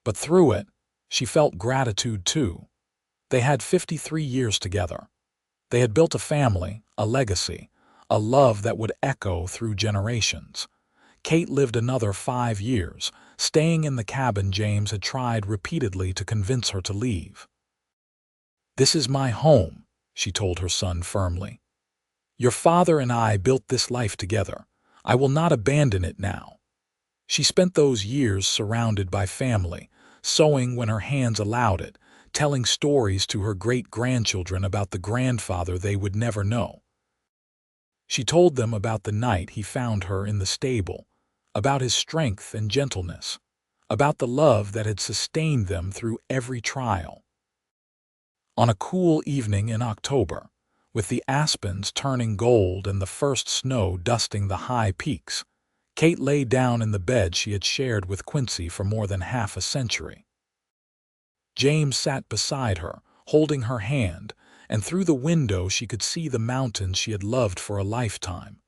But through it, she felt gratitude too. They had 53 years together. They had built a family, a legacy, a love that would echo through generations. Kate lived another 5 years, staying in the cabin James had tried repeatedly to convince her to leave. "This is my home," she told her son firmly. "Your father and I built this life together. I will not abandon it now." She spent those years surrounded by family, sewing when her hands allowed it, telling stories to her great-grandchildren about the grandfather they would never know. She told them about the night he found her in the stable, about his strength and gentleness, about the love that had sustained them through every trial. On a cool evening in October, with the aspens turning gold and the first snow dusting the high peaks, Kate lay down in the bed she had shared with Quincy for more than half a century. James sat beside her, holding her hand, and through the window she could see the mountains she had loved for a lifetime.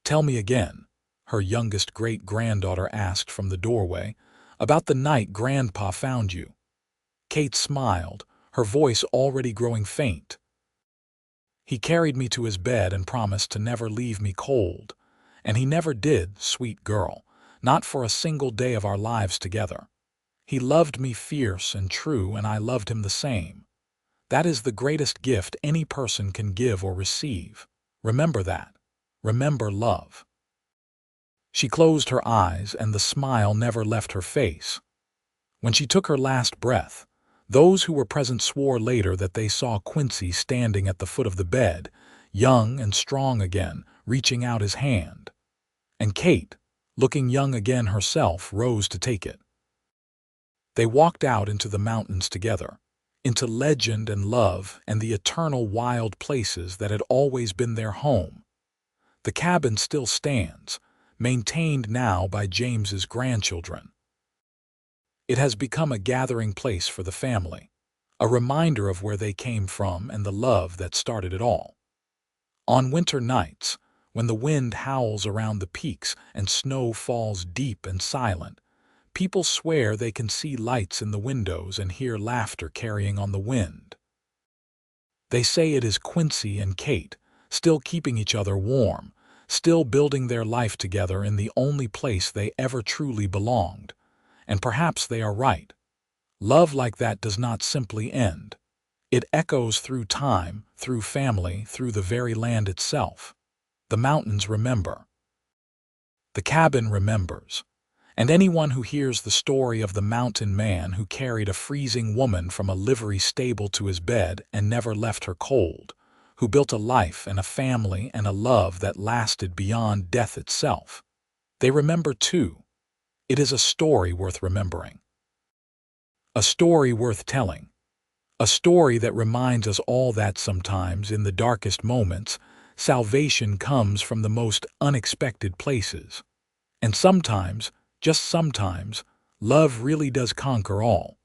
"Tell me again," her youngest great-granddaughter asked from the doorway, "about the night Grandpa found you." Kate smiled, her voice already growing faint. "He carried me to his bed and promised to never leave me cold. And he never did, sweet girl, not for a single day of our lives together. He loved me fierce and true, and I loved him the same. That is the greatest gift any person can give or receive. Remember that. Remember love." She closed her eyes, and the smile never left her face. When she took her last breath, those who were present swore later that they saw Quincy standing at the foot of the bed, young and strong again, reaching out his hand. And Kate, looking young again herself, rose to take it. They walked out into the mountains together, into legend and love and the eternal wild places that had always been their home. The cabin still stands, maintained now by James's grandchildren. It has become a gathering place for the family, a reminder of where they came from and the love that started it all. On winter nights, when the wind howls around the peaks and snow falls deep and silent, people swear they can see lights in the windows and hear laughter carrying on the wind. They say it is Quincy and Kate, still keeping each other warm, still building their life together in the only place they ever truly belonged. And perhaps they are right. Love like that does not simply end. It echoes through time, through family, through the very land itself. The mountains remember. The cabin remembers. And anyone who hears the story of the mountain man who carried a freezing woman from a livery stable to his bed and never left her cold, who built a life and a family and a love that lasted beyond death itself, they remember too. It is a story worth remembering. A story worth telling. A story that reminds us all that sometimes, in the darkest moments, salvation comes from the most unexpected places. And sometimes, just sometimes, love really does conquer all.